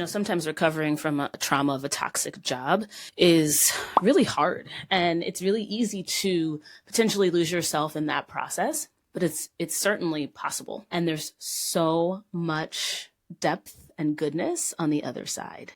Sometimes recovering from a trauma of a toxic job is really hard, and it's really easy to potentially lose yourself in that process, but it's certainly possible. And there's so much depth and goodness on the other side.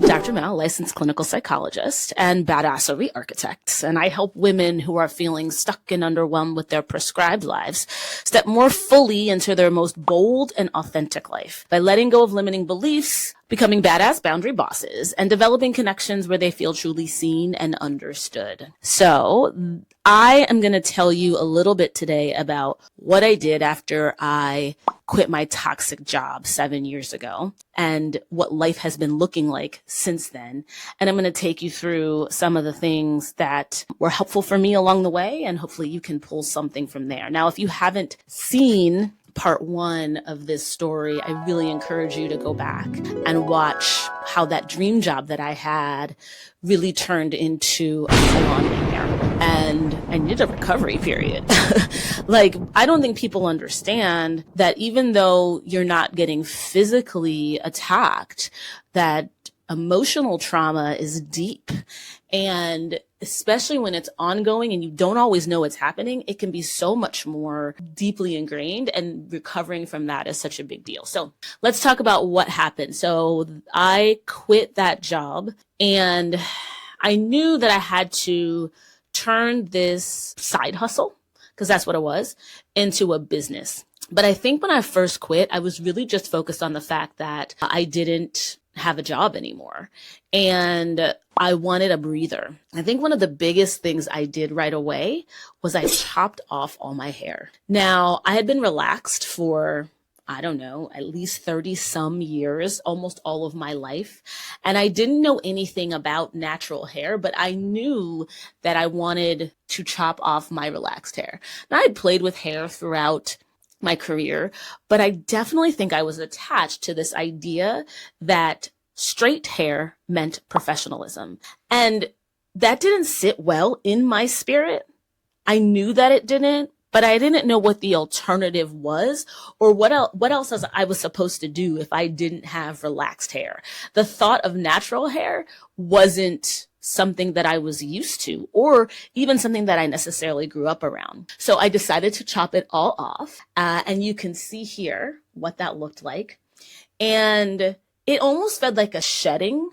Dr. Mel, licensed clinical psychologist and badassery architect, and I help women who are feeling stuck and underwhelmed with their prescribed lives step more fully into their most bold and authentic life by letting go of limiting beliefs, becoming badass boundary bosses, and developing connections where they feel truly seen and understood. So I am going to tell you a little bit today about what I did after I quit my toxic job 7 years ago and what life has been looking like since then. And I'm going to take you through some of the things that were helpful for me along the way, and hopefully you can pull something from there. Now, if you haven't seen part one of this story, I really encourage you to go back and watch how that dream job that I had really turned into a full-on nightmare. And I needed a recovery period. I don't think people understand that even though you're not getting physically attacked, that emotional trauma is deep. And especially when it's ongoing and you don't always know what's happening, it can be so much more deeply ingrained, and recovering from that is such a big deal. So let's talk about what happened. So I quit that job, and I knew that I had to turn this side hustle, because that's what it was, into a business. But I think when I first quit, I was really just focused on the fact that I didn't have a job anymore, and I wanted a breather. I think one of the biggest things I did right away was I chopped off all my hair. Now, I had been relaxed for, I don't know, at least 30 some years, almost all of my life. And I didn't know anything about natural hair, but I knew that I wanted to chop off my relaxed hair. Now, I'd played with hair throughout my career, but I definitely think I was attached to this idea that straight hair meant professionalism. And that didn't sit well in my spirit. I knew that it didn't, but I didn't know what the alternative was, or what else I was supposed to do if I didn't have relaxed hair. The thought of natural hair wasn't something that I was used to, or even something that I necessarily grew up around. So I decided to chop it all off. And you can see here what that looked like. And it almost felt like a shedding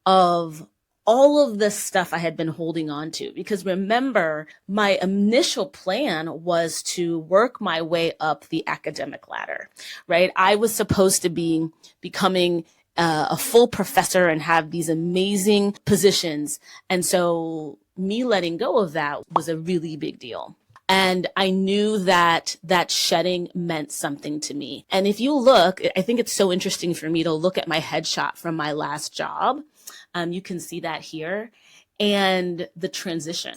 of all of the stuff I had been holding on to. Because remember, my initial plan was to work my way up the academic ladder, right? I was supposed to be becoming a full professor and have these amazing positions. And so me letting go of that was a really big deal. And I knew that that shedding meant something to me. And if you look, I think it's so interesting for me to look at my headshot from my last job. You can see that here, and the transition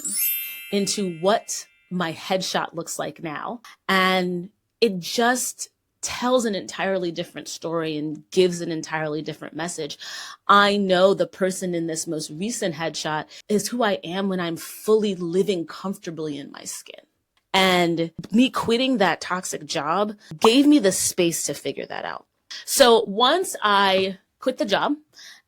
into what my headshot looks like now. And it just tells an entirely different story and gives an entirely different message. I know the person in this most recent headshot is who I am when I'm fully living comfortably in my skin. And me quitting that toxic job gave me the space to figure that out. So once I quit the job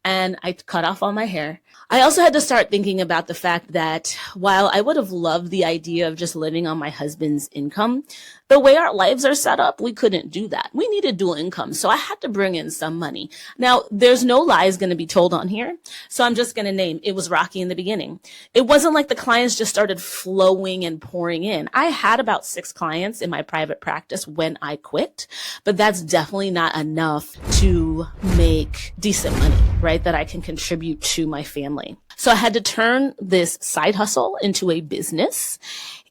and I cut off all my hair, I also had to start thinking about the fact that while I would have loved the idea of just living on my husband's income, the way our lives are set up, we couldn't do that. We needed dual income. So I had to bring in some money. Now, there's no lies going to be told on here. So I'm just going to name it was rocky in the beginning. It wasn't like the clients just started flowing and pouring in. I had about 6 clients in my private practice when I quit, but that's definitely not enough to make decent money, right? That I can contribute to my family. So I had to turn this side hustle into a business.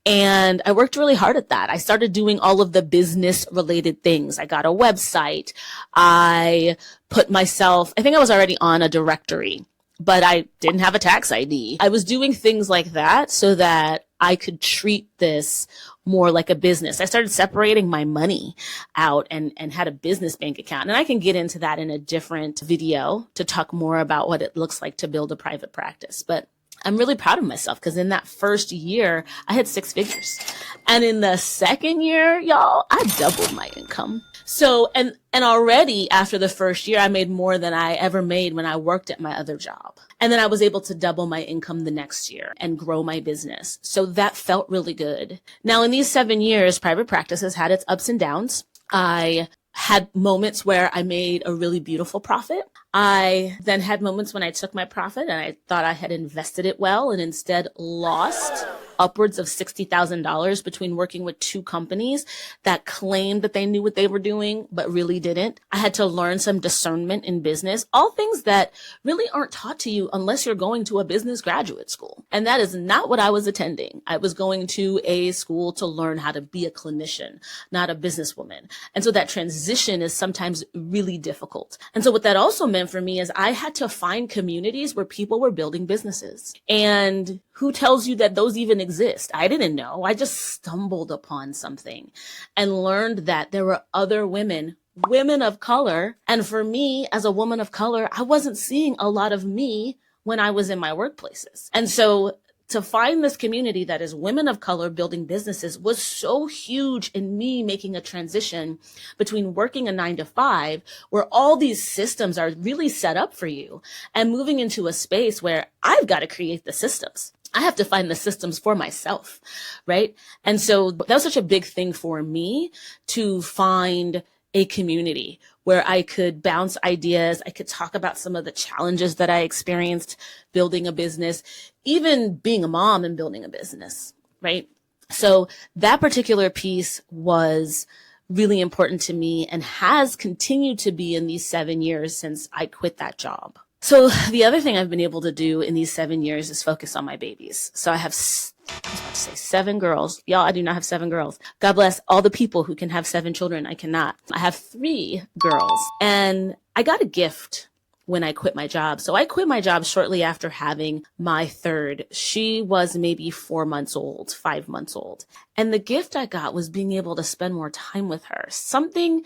And I worked really hard at that. I started doing all of the business related things. I got a website. I put myself, I think I was already on a directory, but I didn't have a tax ID. I was doing things like that so that I could treat this more like a business. I started separating my money out and had a business bank account. And I can get into that in a different video to talk more about what it looks like to build a private practice. But I'm really proud of myself because in that first year, I had 6 figures. And in the second year, y'all, I doubled my income. So, and already after the first year, I made more than I ever made when I worked at my other job. And then I was able to double my income the next year and grow my business. So that felt really good. Now, in these 7 years, private practice has had its ups and downs. I had moments where I made a really beautiful profit. I then had moments when I took my profit and I thought I had invested it well and instead lost upwards of $60,000 between working with 2 companies that claimed that they knew what they were doing, but really didn't. I had to learn some discernment in business, all things that really aren't taught to you unless you're going to a business graduate school. And that is not what I was attending. I was going to a school to learn how to be a clinician, not a businesswoman. And so that transition is sometimes really difficult. And so what that also meant for me is I had to find communities where people were building businesses. And who tells you that those even exist? I didn't know. I just stumbled upon something and learned that there were other women of color. And for me, as a woman of color, I wasn't seeing a lot of me when I was in my workplaces. And so to find this community that is women of color building businesses was so huge in me making a transition between working a 9 to 5, where all these systems are really set up for you, and moving into a space where I've got to create the systems. I have to find the systems for myself, right? And so that was such a big thing for me to find a community where I could bounce ideas. I could talk about some of the challenges that I experienced building a business, even being a mom and building a business, right? So that particular piece was really important to me and has continued to be in these 7 years since I quit that job. So the other thing I've been able to do in these 7 years is focus on my babies. So I have, I was about to say 7 girls. Y'all, I do not have 7 girls. God bless all the people who can have 7 children. I cannot. I have 3 girls, and I got a gift when I quit my job. So I quit my job shortly after having my 3rd. She was maybe 4 months old, 5 months old. And the gift I got was being able to spend more time with her, something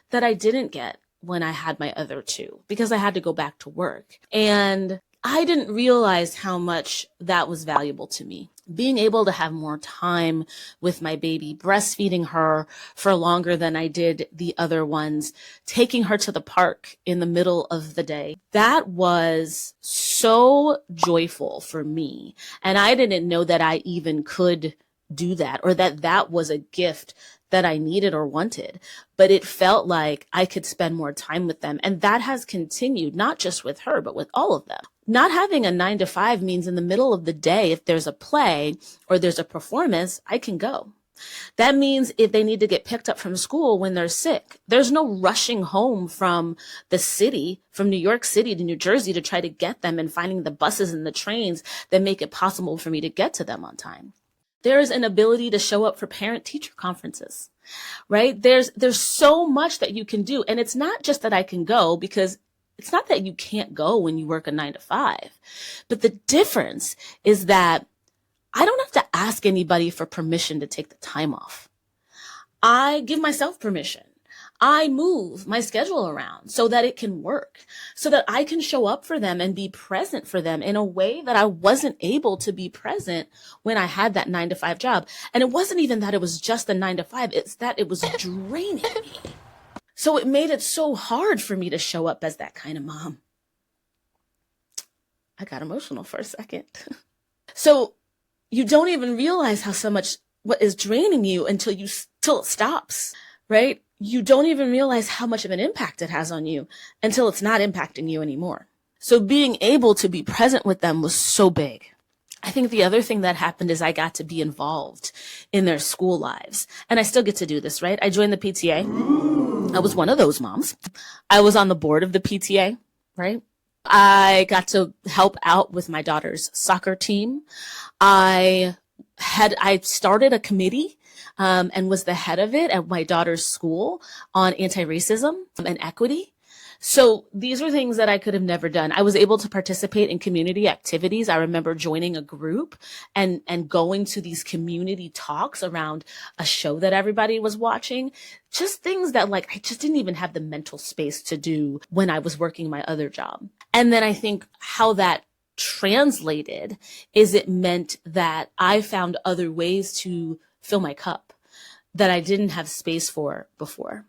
that I didn't get when I had my other 2, because I had to go back to work. And I didn't realize how much that was valuable to me. Being able to have more time with my baby, breastfeeding her for longer than I did the other ones, taking her to the park in the middle of the day. That was so joyful for me. And I didn't know that I even could do that, or that that was a gift that I needed or wanted, but it felt like I could spend more time with them. And that has continued, not just with her, but with all of them. Not having a 9 to 5 means in the middle of the day, if there's a play or there's a performance, I can go. That means if they need to get picked up from school when they're sick, there's no rushing home from the city, from New York City to New Jersey to try to get them and finding the buses and the trains that make it possible for me to get to them on time. There is an ability to show up for parent-teacher conferences, right? There's so much that you can do. And it's not just that I can go, because it's not that you can't go when you work a 9 to 5. But the difference is that I don't have to ask anybody for permission to take the time off. I give myself permission. I move my schedule around so that it can work, so that I can show up for them and be present for them in a way that I wasn't able to be present when I had that 9 to 5 job. And it wasn't even that it was just the 9 to 5. It's that it was draining me. So it made it so hard for me to show up as that kind of mom. I got emotional for a second. So you don't even realize how so much what is draining you until it stops, right? You don't even realize how much of an impact it has on you until it's not impacting you anymore. So being able to be present with them was so big. I think the other thing that happened is I got to be involved in their school lives. And I still get to do this, right? I joined the PTA. I was one of those moms. I was on the board of the PTA, right? I got to help out with my daughter's soccer team. I started a committee and was the head of it at my daughter's school on anti-racism and equity. So these are things that I could have never done. I was able to participate in community activities. I remember joining a group and going to these community talks around a show that everybody was watching. Just things that I just didn't even have the mental space to do when I was working my other job. And then I think how that translated is it meant that I found other ways to fill my cup that I didn't have space for before.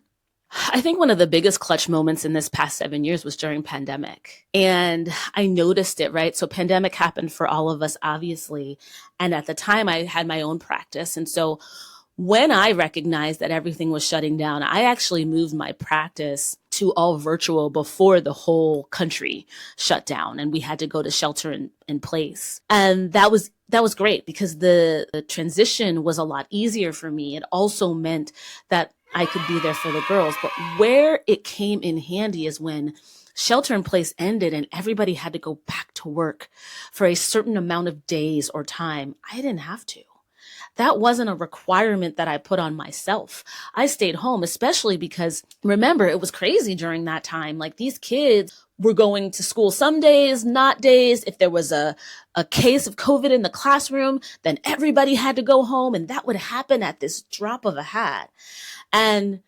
I think one of the biggest clutch moments in this past 7 years was during pandemic. And I noticed it, right? So pandemic happened for all of us, obviously. And at the time I had my own practice. And so when I recognized that everything was shutting down, I actually moved my practice to all virtual before the whole country shut down and we had to go to shelter in place. And that was great because the transition was a lot easier for me. It also meant that I could be there for the girls. But where it came in handy is when shelter in place ended and everybody had to go back to work for a certain amount of days or time. I didn't have to. That wasn't a requirement that I put on myself. I stayed home, especially because remember, it was crazy during that time. Like these kids were going to school some days, not days. If there was a case of COVID in the classroom, then everybody had to go home. And that would happen at this drop of a hat. And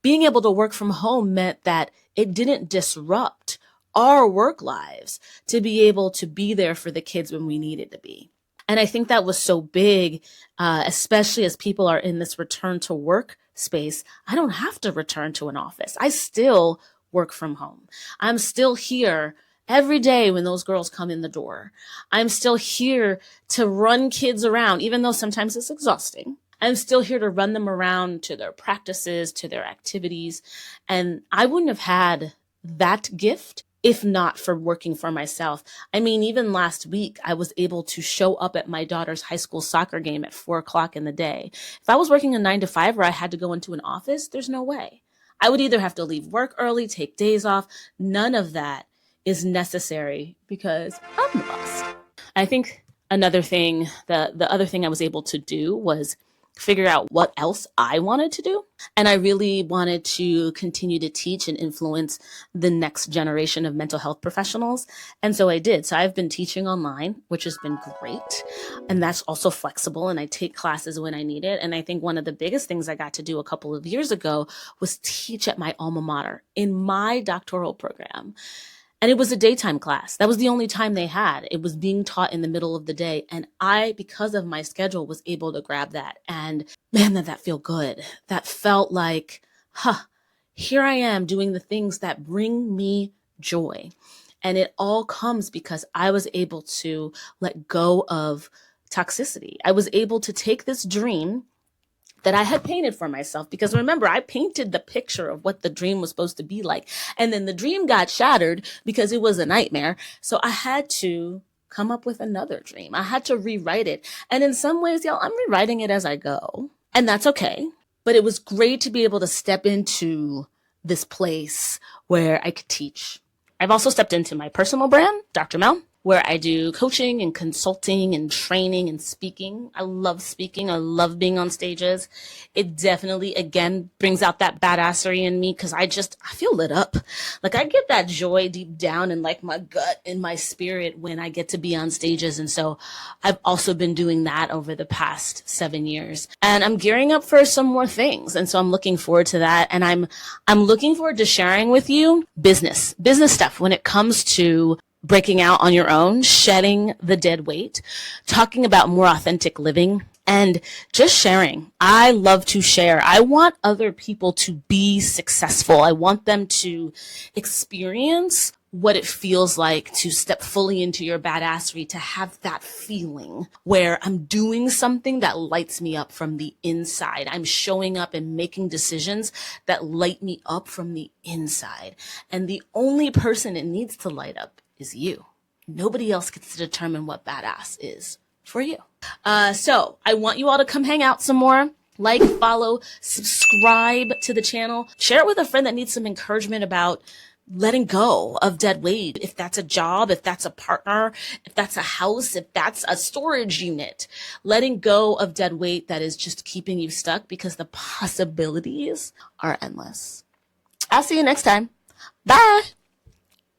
being able to work from home meant that it didn't disrupt our work lives to be able to be there for the kids when we needed to be. And I think that was so big, especially as people are in this return to work space. I don't have to return to an office. I still work from home. I'm still here every day when those girls come in the door. I'm still here to run kids around, even though sometimes it's exhausting. I'm still here to run them around to their practices, to their activities. And I wouldn't have had that gift if not for working for myself. I mean, even last week, I was able to show up at my daughter's high school soccer game at 4 o'clock in the day. If I was working a 9 to 5 where I had to go into an office, there's no way. I would either have to leave work early, take days off. None of that is necessary because I'm the boss. I think another thing, the other thing I was able to do was figure out what else I wanted to do. And I really wanted to continue to teach and influence the next generation of mental health professionals. And so I did. So I've been teaching online, which has been great. And that's also flexible. And I take classes when I need it. And I think one of the biggest things I got to do a couple of years ago was teach at my alma mater in my doctoral program. And it was a daytime class. That was the only time they had. It was being taught in the middle of the day. And I, because of my schedule, was able to grab that. And man, did that feel good. That felt like, here I am doing the things that bring me joy. And it all comes because I was able to let go of toxicity. I was able to take this dream that I had painted for myself. Because remember, I painted the picture of what the dream was supposed to be like. And then the dream got shattered because it was a nightmare. So I had to come up with another dream. I had to rewrite it. And in some ways, y'all, I'm rewriting it as I go. And that's okay. But it was great to be able to step into this place where I could teach. I've also stepped into my personal brand, Dr. Mel, where I do coaching and consulting and training and speaking. I love speaking. I love being on stages. It definitely, again, brings out that badassery in me because I feel lit up. Like I get that joy deep down in like my gut and my spirit when I get to be on stages. And so I've also been doing that over the past 7 years. And I'm gearing up for some more things. And so I'm looking forward to that. And I'm looking forward to sharing with you business stuff when it comes to breaking out on your own, shedding the dead weight, talking about more authentic living, and just sharing. I love to share. I want other people to be successful. I want them to experience what it feels like to step fully into your badassery, to have that feeling where I'm doing something that lights me up from the inside. I'm showing up and making decisions that light me up from the inside. And the only person it needs to light up is you. Nobody else gets to determine what badass is for you. So I want you all to come hang out some more. Like, follow, subscribe to the channel. Share it with a friend that needs some encouragement about letting go of dead weight. If that's a job, if that's a partner, if that's a house, if that's a storage unit, letting go of dead weight that is just keeping you stuck because the possibilities are endless. I'll see you next time. Bye.